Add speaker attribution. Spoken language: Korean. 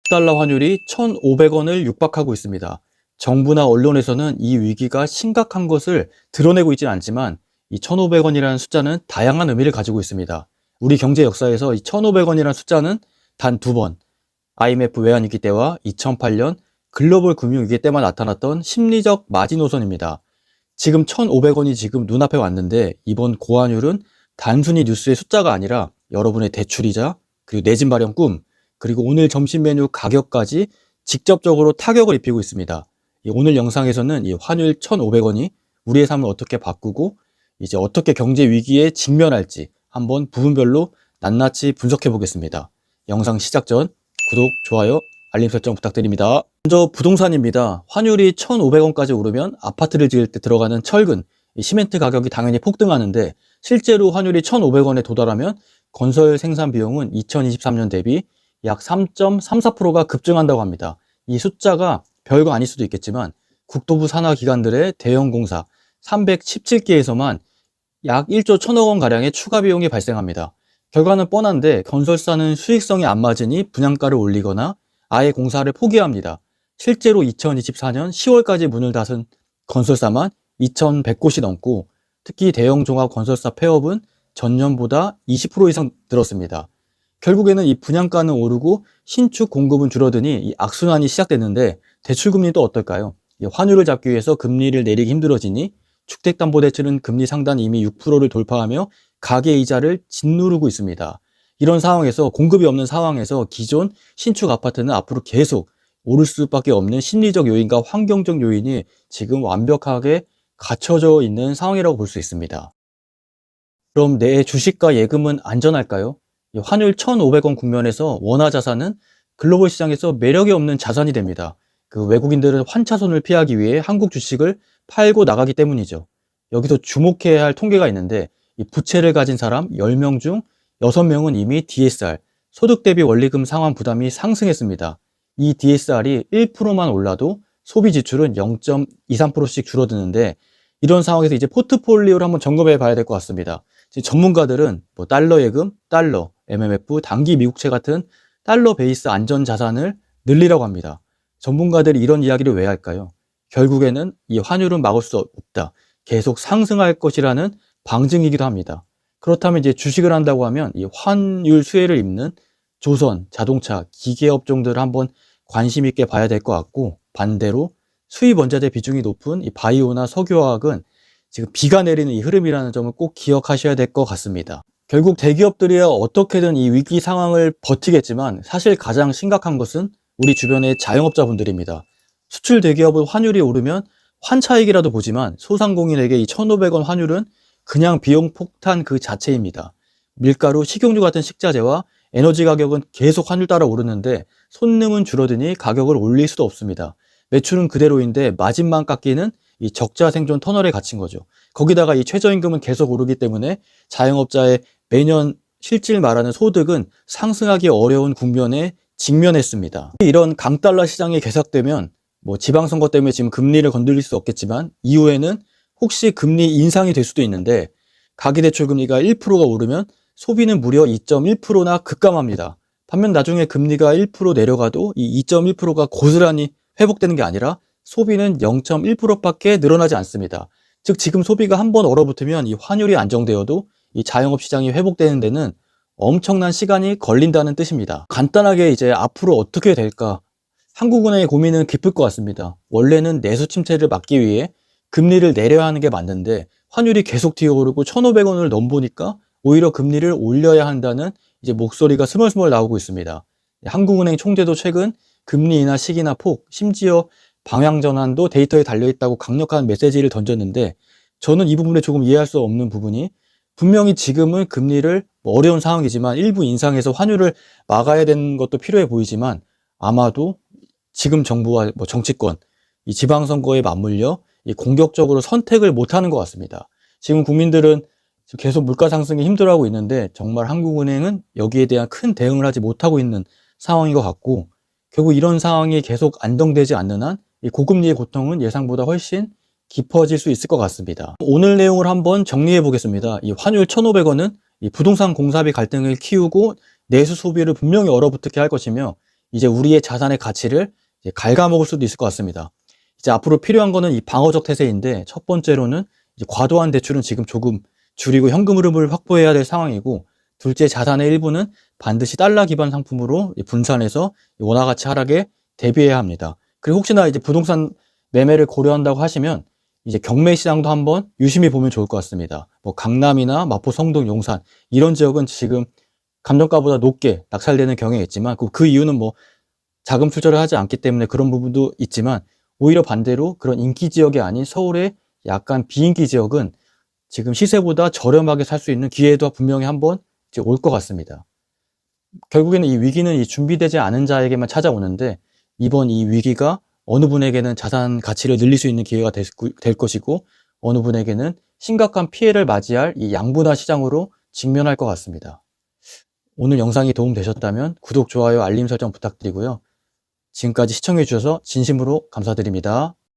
Speaker 1: $10 환율이 1,500원을 육박하고 있습니다. 정부나 언론에서는 이 위기가 심각한 것을 드러내고 있지는 않지만 이 1,500원이라는 숫자는 다양한 의미를 가지고 있습니다. 우리 경제 역사에서 이 1,500원이라는 숫자는 단 두 번, IMF 외환위기 때와 2008년 글로벌 금융위기 때만 나타났던 심리적 마지노선입니다. 지금 1,500원이 지금 눈앞에 왔는데 이번 고환율은 단순히 뉴스의 숫자가 아니라 여러분의 대출이자, 그리고 내 집 마련 꿈, 그리고 오늘 점심 메뉴 가격까지 직접적으로 타격을 입히고 있습니다. 오늘 영상에서는 이 환율 1,500원이 우리의 삶을 어떻게 바꾸고 이제 어떻게 경제 위기에 직면할지 한번 부분별로 낱낱이 분석해 보겠습니다. 영상 시작 전 구독, 좋아요, 알림 설정 부탁드립니다. 먼저 부동산입니다. 환율이 1,500원까지 오르면 아파트를 지을 때 들어가는 철근, 시멘트 가격이 당연히 폭등하는데 실제로 환율이 1,500원에 도달하면 건설 생산 비용은 2023년 대비 약 3.34%가 급증한다고 합니다. 이 숫자가 별거 아닐 수도 있겠지만 국토부 산하 기관들의 대형 공사 317개에서만 약 1조 1천억 원 가량의 추가 비용이 발생합니다. 결과는 뻔한데 건설사는 수익성이 안 맞으니 분양가를 올리거나 아예 공사를 포기합니다. 실제로 2024년 10월까지 문을 닫은 건설사만 2,100곳이 넘고 특히 대형 종합 건설사 폐업은 전년보다 20% 이상 늘었습니다. 결국에는 이 분양가는 오르고 신축 공급은 줄어드니 이 악순환이 시작됐는데 대출금리는 또 어떨까요? 이 환율을 잡기 위해서 금리를 내리기 힘들어지니 주택담보대출은 금리 상단 이미 6%를 돌파하며 가계이자를 짓누르고 있습니다. 이런 상황에서 공급이 없는 상황에서 기존 신축 아파트는 앞으로 계속 오를 수밖에 없는 심리적 요인과 환경적 요인이 지금 완벽하게 갖춰져 있는 상황이라고 볼 수 있습니다. 그럼 내 주식과 예금은 안전할까요? 환율 1,500원 국면에서 원화 자산은 글로벌 시장에서 매력이 없는 자산이 됩니다. 그 외국인들은 환차손을 피하기 위해 한국 주식을 팔고 나가기 때문이죠. 여기서 주목해야 할 통계가 있는데 이 부채를 가진 사람 10명 중 6명은 이미 DSR, 소득 대비 원리금 상환 부담이 상승했습니다. 이 DSR이 1%만 올라도 소비 지출은 0.23%씩 줄어드는데 이런 상황에서 이제 포트폴리오를 한번 점검해 봐야 될 것 같습니다. 전문가들은 뭐 달러 예금, 달러, MMF, 단기 미국채 같은 달러 베이스 안전 자산을 늘리라고 합니다. 전문가들이 이런 이야기를 왜 할까요? 결국에는 이 환율은 막을 수 없다. 계속 상승할 것이라는 방증이기도 합니다. 그렇다면 이제 주식을 한다고 하면 이 환율 수혜를 입는 조선, 자동차, 기계업종들을 한번 관심 있게 봐야 될 것 같고 반대로 수입 원자재 비중이 높은 이 바이오나 석유화학은 지금 비가 내리는 이 흐름이라는 점을 꼭 기억하셔야 될 것 같습니다. 결국 대기업들이야 어떻게든 이 위기 상황을 버티겠지만 사실 가장 심각한 것은 우리 주변의 자영업자분들입니다. 수출 대기업은 환율이 오르면 환차익이라도 보지만 소상공인에게 이 1,500원 환율은 그냥 비용 폭탄 그 자체입니다. 밀가루, 식용유 같은 식자재와 에너지 가격은 계속 환율 따라 오르는데 손님은 줄어드니 가격을 올릴 수도 없습니다. 매출은 그대로인데 마진만 깎이는 이 적자 생존 터널에 갇힌 거죠. 거기다가 이 최저임금은 계속 오르기 때문에 자영업자의 매년 실질 말하는 소득은 상승하기 어려운 국면에 직면했습니다. 이런 강달러 시장이 계속되면 뭐 지방선거 때문에 지금 금리를 건드릴 수 없겠지만 이후에는 혹시 금리 인상이 될 수도 있는데 가계대출 금리가 1%가 오르면 소비는 무려 2.1%나 급감합니다. 반면 나중에 금리가 1% 내려가도 이 2.1%가 고스란히 회복되는 게 아니라 소비는 0.1%밖에 늘어나지 않습니다. 즉 지금 소비가 한번 얼어붙으면 이 환율이 안정되어도 이 자영업 시장이 회복되는 데는 엄청난 시간이 걸린다는 뜻입니다. 간단하게 이제 앞으로 어떻게 될까? 한국은행의 고민은 깊을 것 같습니다. 원래는 내수 침체를 막기 위해 금리를 내려야 하는 게 맞는데 환율이 계속 튀어오르고 1,500원을 넘보니까 오히려 금리를 올려야 한다는 이제 목소리가 스멀스멀 나오고 있습니다. 한국은행 총재도 최근 금리 인하 시기나 폭, 심지어 방향 전환도 데이터에 달려있다고 강력한 메시지를 던졌는데 저는 이 부분에 조금 이해할 수 없는 부분이 분명히 지금은 금리를 어려운 상황이지만 일부 인상해서 환율을 막아야 되는 것도 필요해 보이지만 아마도 지금 정부와 뭐 정치권, 이 지방선거에 맞물려 이 공격적으로 선택을 못하는 것 같습니다. 지금 국민들은 계속 물가 상승에 힘들어하고 있는데 정말 한국은행은 여기에 대한 큰 대응을 하지 못하고 있는 상황인 것 같고 결국 이런 상황이 계속 안정되지 않는 한 이 고금리의 고통은 예상보다 훨씬 깊어질 수 있을 것 같습니다. 오늘 내용을 한번 정리해 보겠습니다. 이 환율 1,500원은 이 부동산 공사비 갈등을 키우고 내수 소비를 분명히 얼어붙게 할 것이며 이제 우리의 자산의 가치를 이제 갉아먹을 수도 있을 것 같습니다. 이제 앞으로 필요한 거는 이 방어적 태세인데, 첫 번째로는 이제 과도한 대출은 지금 조금 줄이고 현금 흐름을 확보해야 될 상황이고, 둘째, 자산의 일부는 반드시 달러 기반 상품으로 분산해서 원화 가치 하락에 대비해야 합니다. 그리고 혹시나 이제 부동산 매매를 고려한다고 하시면 이제 경매 시장도 한번 유심히 보면 좋을 것 같습니다. 뭐 강남이나 마포, 성동, 용산 이런 지역은 지금 감정가보다 높게 낙찰되는 경향이 있지만, 그 이유는 뭐 자금 투자를 하지 않기 때문에 그런 부분도 있지만, 오히려 반대로 그런 인기 지역이 아닌 서울의 약간 비인기 지역은 지금 시세보다 저렴하게 살 수 있는 기회도 분명히 한번 올 것 같습니다. 결국에는 이 위기는 이 준비되지 않은 자에게만 찾아오는데, 이번 이 위기가 어느 분에게는 자산 가치를 늘릴 수 있는 기회가 될 것이고, 어느 분에게는 심각한 피해를 맞이할 이 양분화 시장으로 직면할 것 같습니다. 오늘 영상이 도움되셨다면 구독, 좋아요, 알림 설정 부탁드리고요. 지금까지 시청해 주셔서 진심으로 감사드립니다.